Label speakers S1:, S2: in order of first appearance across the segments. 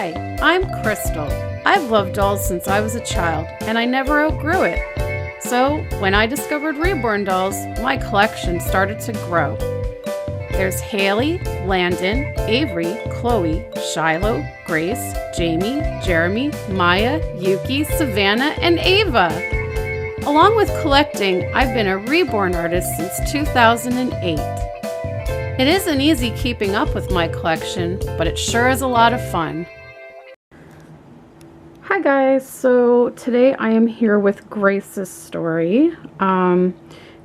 S1: Hi, I'm Krystle. I've loved dolls since I was a child, and I never outgrew it. So, when I discovered Reborn dolls, my collection started to grow. There's Haley, Landon, Avery, Chloe, Shiloh, Grace, Jamie, Jeremy, Maya, Yuki, Savannah, and Ava. Along with collecting, I've been a Reborn artist since 2008. It isn't easy keeping up with my collection, but it sure is a lot of fun. Hi guys, so today I am here with Grace's story.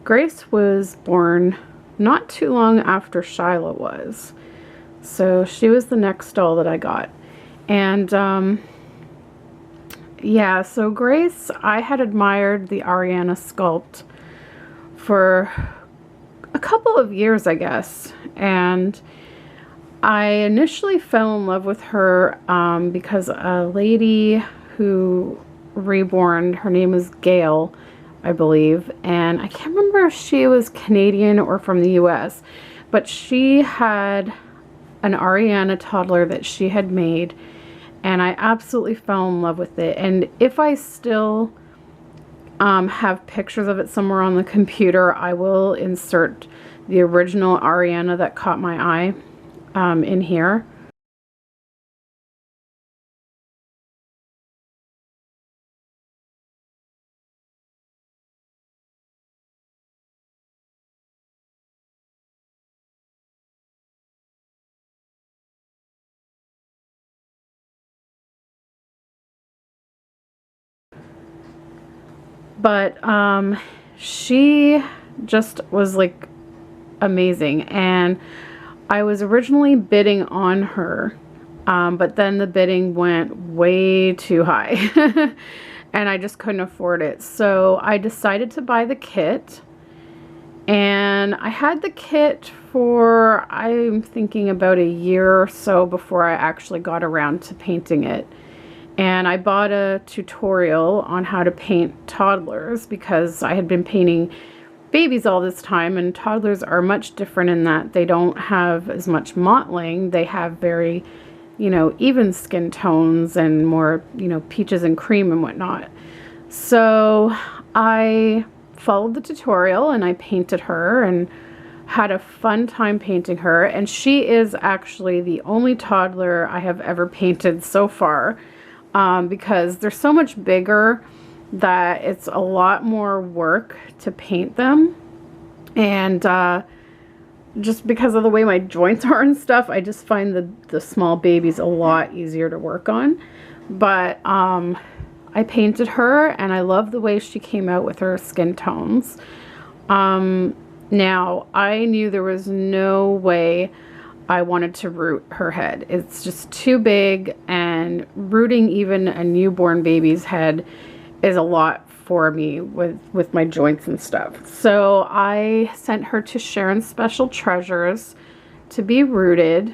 S1: Grace was born not too long after Shiloh was. So she was the next doll that I got. And yeah, so Grace, I had admired the Arianna sculpt for a couple of years, I guess, and I initially fell in love with her because a lady who reborn, her name is Gail, I believe, and I can't remember if she was Canadian or from the US, but she had an Arianna toddler that she had made, and I absolutely fell in love with it. And if I still have pictures of it somewhere on the computer, I will insert the original Arianna that caught my eye in here. But she just was like amazing, and I was originally bidding on her, but then the bidding went way too high and I just couldn't afford it. So I decided to buy the kit, and I had the kit for, I'm thinking, about a year or so before I actually got around to painting it. And I bought a tutorial on how to paint toddlers because I had been painting babies all this time, and toddlers are much different in that they don't have as much mottling. They have very, even skin tones and more, peaches and cream and whatnot. So I followed the tutorial and I painted her and had a fun time painting her. And she is actually the only toddler I have ever painted so far. Because they're so much bigger that it's a lot more work to paint them, and just because of the way my joints are and stuff, I just find the small babies a lot easier to work on. But I painted her, and I love the way she came out with her skin tones. Now, I knew there was no way I wanted to root her head. It's just too big, and rooting even a newborn baby's head is a lot for me with my joints and stuff. So I sent her to Sharon's Special Treasures to be rooted,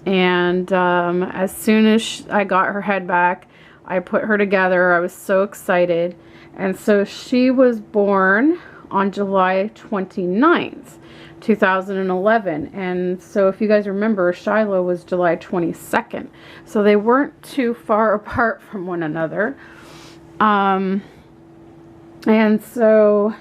S1: and as soon as I got her head back, I put her together. I was so excited. And so she was born on July 29th. 2011, and so if you guys remember, Shiloh was July 22nd, so they weren't too far apart from one another. And so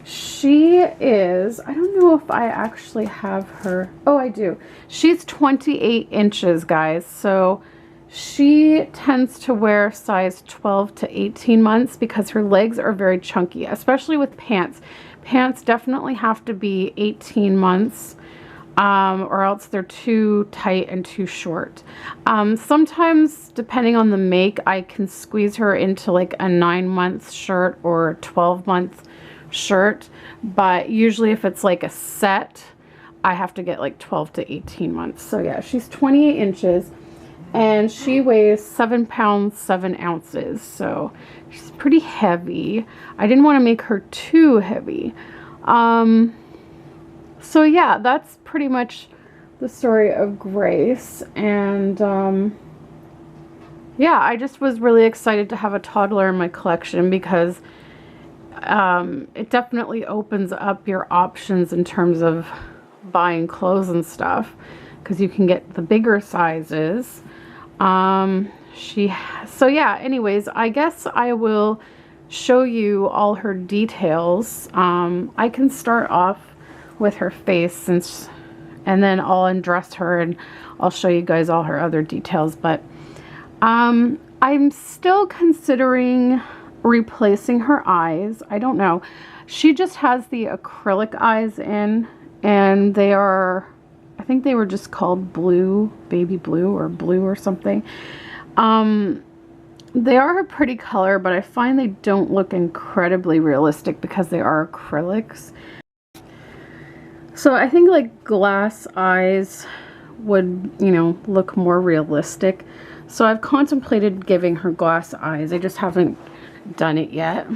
S1: she is, I don't know if I actually have her, oh I do, she's 28 inches guys, so she tends to wear size 12 to 18 months because her legs are very chunky, especially with pants. Pants definitely have to be 18 months or else they're too tight and too short. Sometimes, depending on the make, I can squeeze her into like a 9-month shirt or a 12-month shirt, but usually if it's like a set, I have to get like 12 to 18 months. So yeah, she's 28 inches. And she weighs 7 pounds, 7 ounces. So she's pretty heavy. I didn't want to make her too heavy. So yeah, that's pretty much the story of Grace. And yeah, I just was really excited to have a toddler in my collection because it definitely opens up your options in terms of buying clothes and stuff, because you can get the bigger sizes. So yeah, anyways, I guess I will show you all her details. I can start off with her face and then I'll undress her and I'll show you guys all her other details. But I'm still considering replacing her eyes. I don't know. She just has the acrylic eyes in, and they are, I think they were just called blue, baby blue or something. They are a pretty color, but I find they don't look incredibly realistic because they are acrylics. So I think like glass eyes would, you know, look more realistic. So I've contemplated giving her glass eyes. I just haven't done it yet.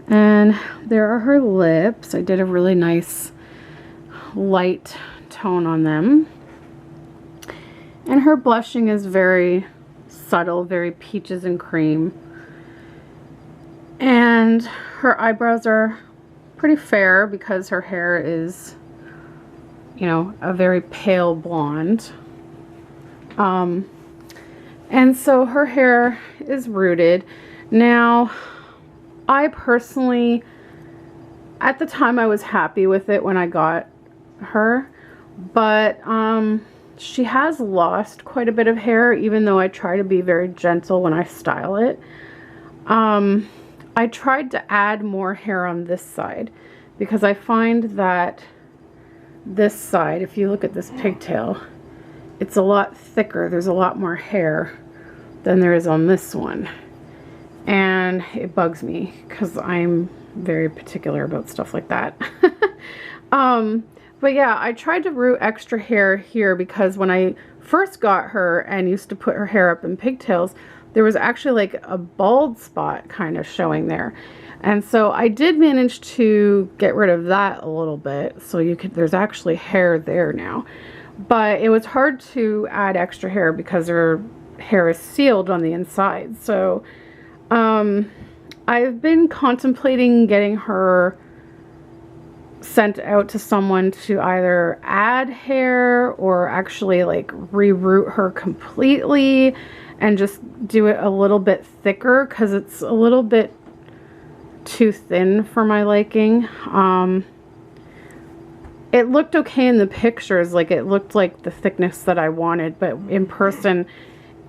S1: And there are her lips. I did a really nice light tone on them. And her blushing is very subtle, very peaches and cream. And her eyebrows are pretty fair because her hair is, you know, a very pale blonde. And so her hair is rooted. Now, I personally, at the time I was happy with it when I got her, but she has lost quite a bit of hair, even though I try to be very gentle when I style it. I tried to add more hair on this side because I find that this side, if you look at this pigtail, it's a lot thicker. There's a lot more hair than there is on this one. And it bugs me because I'm very particular about stuff like that. But yeah, I tried to root extra hair here because when I first got her and used to put her hair up in pigtails, there was actually like a bald spot kind of showing there. And so I did manage to get rid of that a little bit. So there's actually hair there now. But it was hard to add extra hair because her hair is sealed on the inside. So I've been contemplating getting her sent out to someone to either add hair or actually like reroot her completely and just do it a little bit thicker because it's a little bit too thin for my liking. It looked okay in the pictures, like it looked like the thickness that I wanted, but in person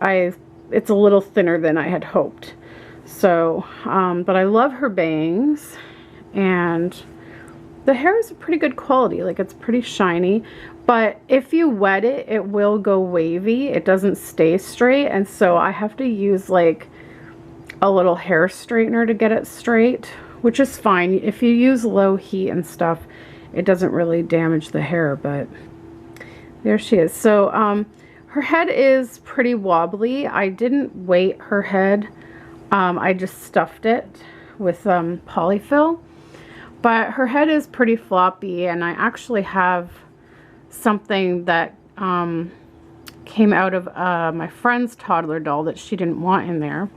S1: it's a little thinner than I had hoped. So but I love her bangs, and the hair is a pretty good quality, like it's pretty shiny, but if you wet it, it will go wavy. It doesn't stay straight, and so I have to use like a little hair straightener to get it straight, which is fine. If you use low heat and stuff, it doesn't really damage the hair, but there she is. So her head is pretty wobbly. I didn't weight her head. I just stuffed it with polyfill. But her head is pretty floppy, and I actually have something that came out of my friend's toddler doll that she didn't want in there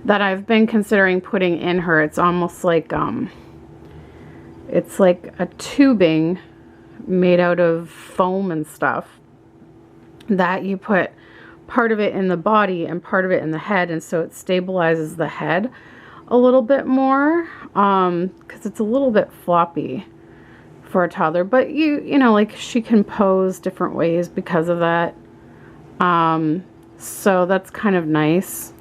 S1: that I've been considering putting in her. It's almost like it's like a tubing made out of foam and stuff that you put part of it in the body and part of it in the head, and so it stabilizes the head a little bit more because it's a little bit floppy for a toddler, but you know, like she can pose different ways because of that, so that's kind of nice.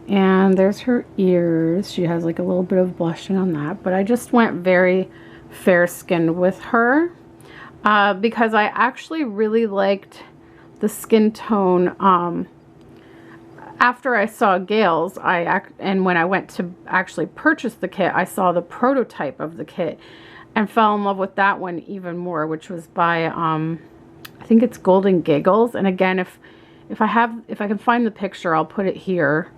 S1: And there's her ears. She has like a little bit of blushing on that, but I just went very fair skinned with her because I actually really liked the skin tone. After I saw Gail's, and when I went to actually purchase the kit, I saw the prototype of the kit and fell in love with that one even more, which was by I think it's Golden Giggles. And again, if I can find the picture, I'll put it here.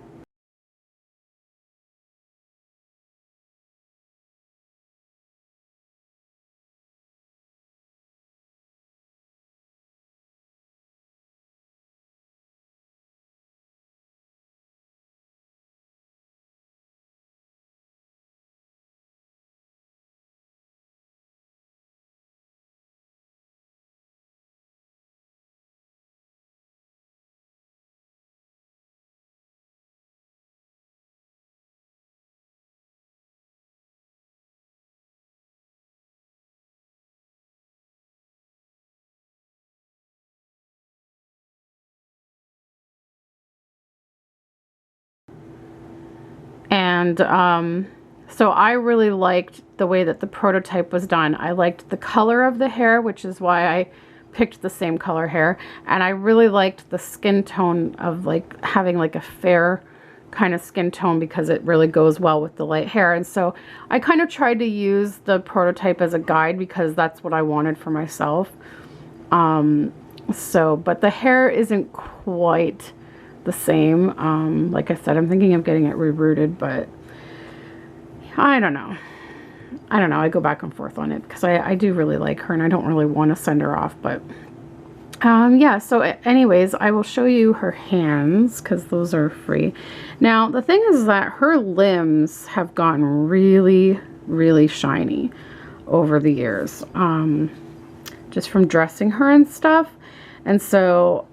S1: And so I really liked the way that the prototype was done. I liked the color of the hair, which is why I picked the same color hair. And I really liked the skin tone of like having like a fair kind of skin tone, because it really goes well with the light hair. And so I kind of tried to use the prototype as a guide, because that's what I wanted for myself. But the hair isn't quite the same. Like I said, I'm thinking of getting it rerouted, but I don't know. I go back and forth on it, because I do really like her and I don't really want to send her off. But yeah, so anyways, I will show you her hands, because those are free. Now, the thing is that her limbs have gotten really, really shiny over the years, just from dressing her and stuff. And so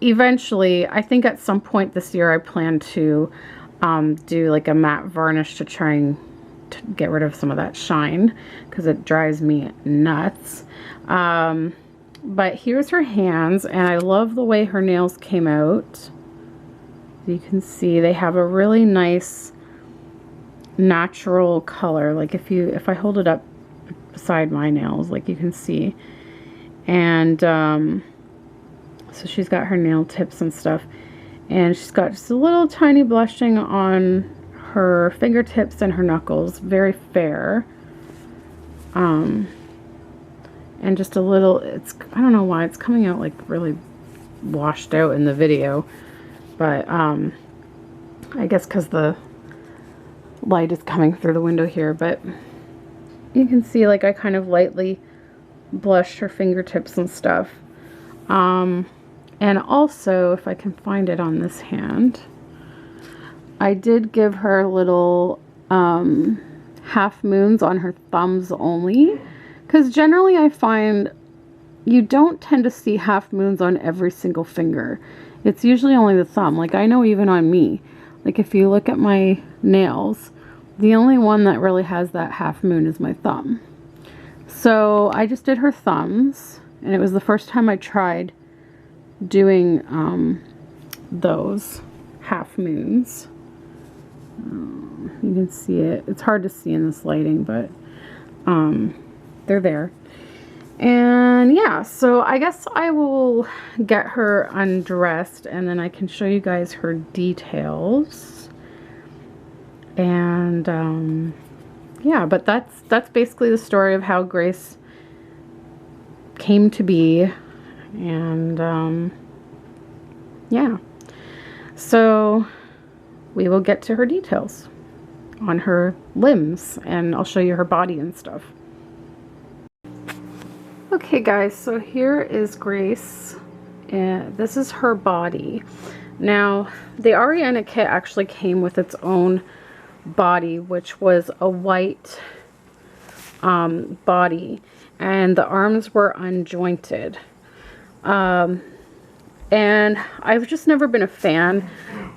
S1: eventually, I think at some point this year, I plan to do like a matte varnish to try and get rid of some of that shine, because it drives me nuts. But here's her hands, and I love the way her nails came out. You can see they have a really nice natural color. Like if I hold it up beside my nails, like you can see. And so she's got her nail tips and stuff, and she's got just a little tiny blushing on her fingertips and her knuckles, very fair. And just a little, I don't know why it's coming out like really washed out in the video, but I guess because the light is coming through the window here. But you can see like I kind of lightly blushed her fingertips and stuff. And also, if I can find it on this hand, I did give her little half moons on her thumbs only, because generally I find you don't tend to see half moons on every single finger. It's usually only the thumb. Like I know even on me, like if you look at my nails, the only one that really has that half moon is my thumb. So I just did her thumbs, and it was the first time I tried doing those half moons. You can see it. It's hard to see in this lighting, but they're there. And yeah, so I guess I will get her undressed, and then I can show you guys her details. And yeah, but that's basically the story of how Grace came to be. And yeah, so we will get to her details on her limbs, and I'll show you her body and stuff. Okay guys, so here is Grace, and this is her body. Now, the Arianna kit actually came with its own body, which was a white body, and the arms were unjointed. And I've just never been a fan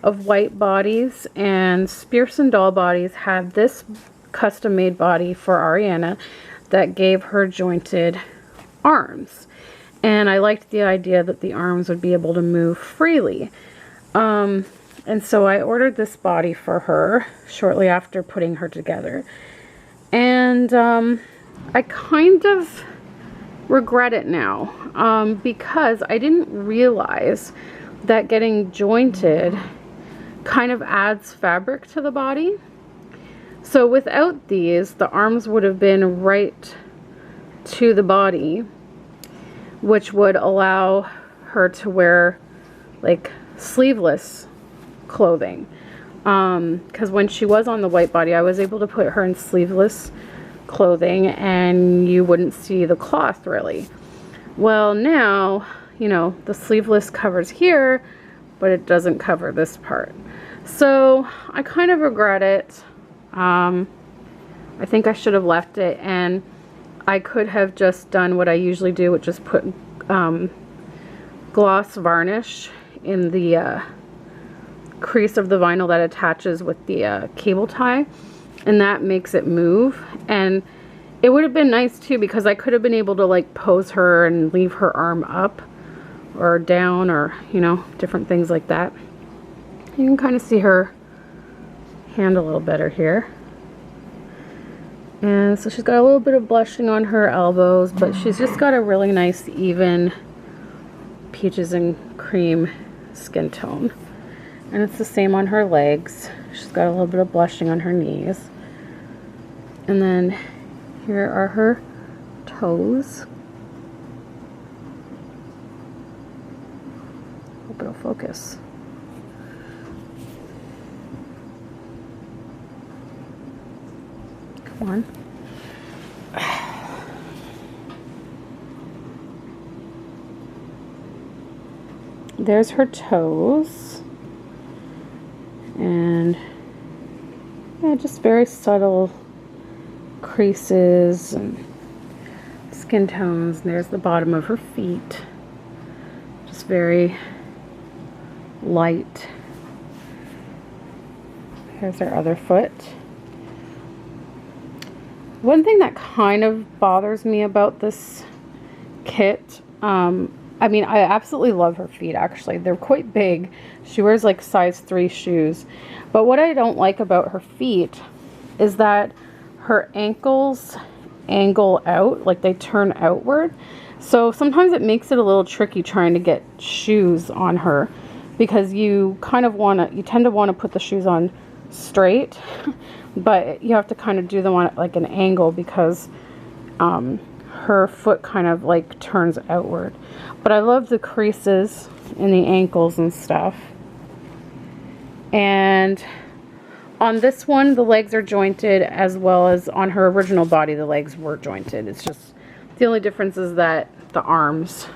S1: of white bodies, and Spearson Doll Bodies had this custom made body for Arianna that gave her jointed arms, and I liked the idea that the arms would be able to move freely. And so I ordered this body for her shortly after putting her together, and I kind of regret it now, because I didn't realize that getting jointed kind of adds fabric to the body. So without these, the arms would have been right to the body, which would allow her to wear like sleeveless clothing. Because when she was on the white body, I was able to put her in sleeveless clothing and you wouldn't see the cloth really. Well, now, you know, the sleeveless covers here, but it doesn't cover this part. So I kind of regret it. I think I should have left it, and I could have just done what I usually do, which is put gloss varnish in the crease of the vinyl that attaches with the cable tie, and that makes it move. And it would have been nice too, because I could have been able to like pose her and leave her arm up or down, or you know, different things like that. You can kind of see her hand a little better here. And so she's got a little bit of blushing on her elbows, but she's just got a really nice, even peaches and cream skin tone. And it's the same on her legs. She's got a little bit of blushing on her knees. And then here are her toes. Hope it'll focus. Come on. There's her toes. And yeah, just very subtle creases and skin tones. And there's the bottom of her feet. Just very light. Here's her other foot. One thing that kind of bothers me about this kit, I mean, I absolutely love her feet, actually. They're quite big. She wears like size 3 shoes. But what I don't like about her feet is that her ankles angle out, like they turn outward. So sometimes it makes it a little tricky trying to get shoes on her, because you kind of want to, you tend to want to put the shoes on straight, but you have to kind of do them on like an angle because her foot kind of like turns outward. But I love the creases in the ankles and stuff. And on this one, the legs are jointed, as well as on her original body, the legs were jointed. It's just, the only difference is that the arms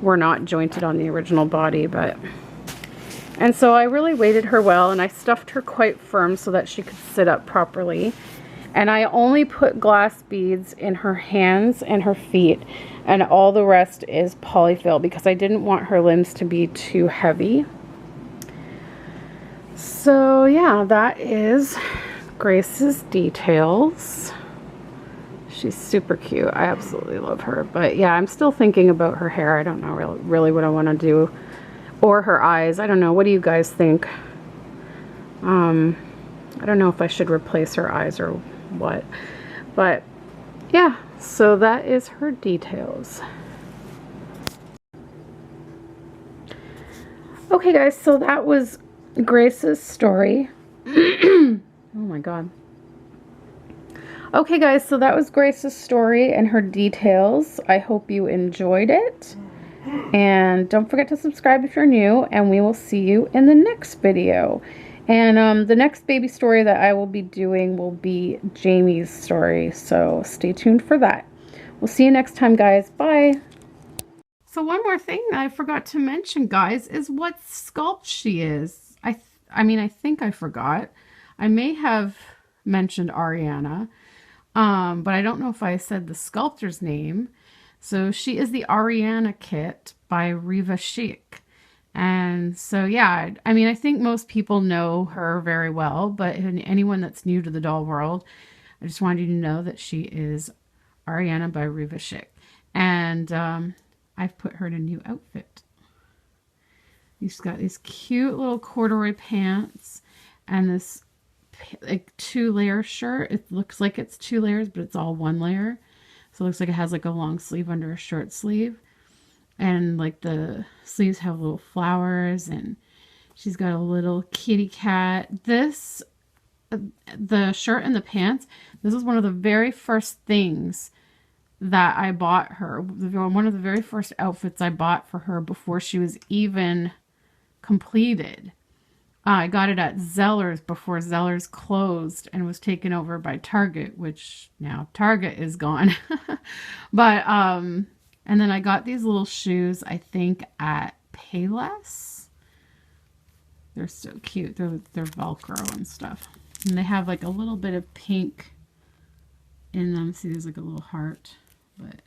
S1: were not jointed on the original body. But, and so I really weighted her well, and I stuffed her quite firm so that she could sit up properly. And I only put glass beads in her hands and her feet, and all the rest is polyfill because I didn't want her limbs to be too heavy. So yeah, that is Grace's details. She's super cute. I absolutely love her. But yeah, I'm still thinking about her hair. I don't know really what I want to do. Or her eyes. I don't know. What do you guys think? I don't know if I should replace her eyes or what. But yeah, so that is her details. Okay guys, so that was Grace's story. Oh my god. Okay guys, so that was Grace's story and her details. I hope you enjoyed it. And don't forget to subscribe if you're new, and we will see you in the next video. And the next baby story that I will be doing will be Jamie's story, so stay tuned for that. We'll see you next time, guys. Bye. So one more thing that I forgot to mention, guys, is what sculpt she is. I mean, I think I forgot. I may have mentioned Arianna, but I don't know if I said the sculptor's name. So she is the Arianna kit by Reva Schick. And so, yeah, I mean, I think most people know her very well, but anyone that's new to the doll world, I just wanted you to know that she is Arianna by Reva Schick. And I've put her in a new outfit. She's got these cute little corduroy pants and this like 2-layer shirt. It looks like it's 2 layers, but it's all 1 layer. So it looks like it has like a long sleeve under a short sleeve. And like the sleeves have little flowers, and she's got a little kitty cat. This, the shirt and the pants, this is one of the very first things that I bought her. One of the very first outfits I bought for her before she was even completed. I got it at Zellers before Zellers closed and was taken over by Target, which now Target is gone. But, and then I got these little shoes, I think, at Payless. They're so cute. They're Velcro and stuff. And they have like a little bit of pink in them. See, there's like a little heart. But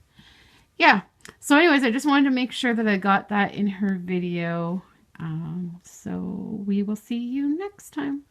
S1: yeah. So anyways, I just wanted to make sure that I got that in her video. So we will see you next time.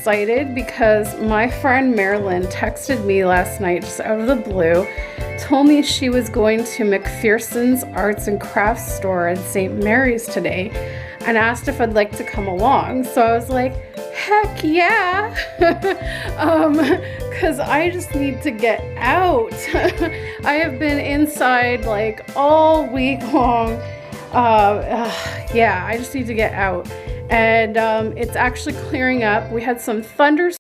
S1: excited because my friend Marilyn texted me last night just out of the blue, told me she was going to McPherson's Arts and Crafts store in St. Mary's today and asked if I'd like to come along. So I was like, heck yeah, because I just need to get out. I have been inside like all week long. Yeah, I just need to get out. And it's actually clearing up. We had some thunderstorms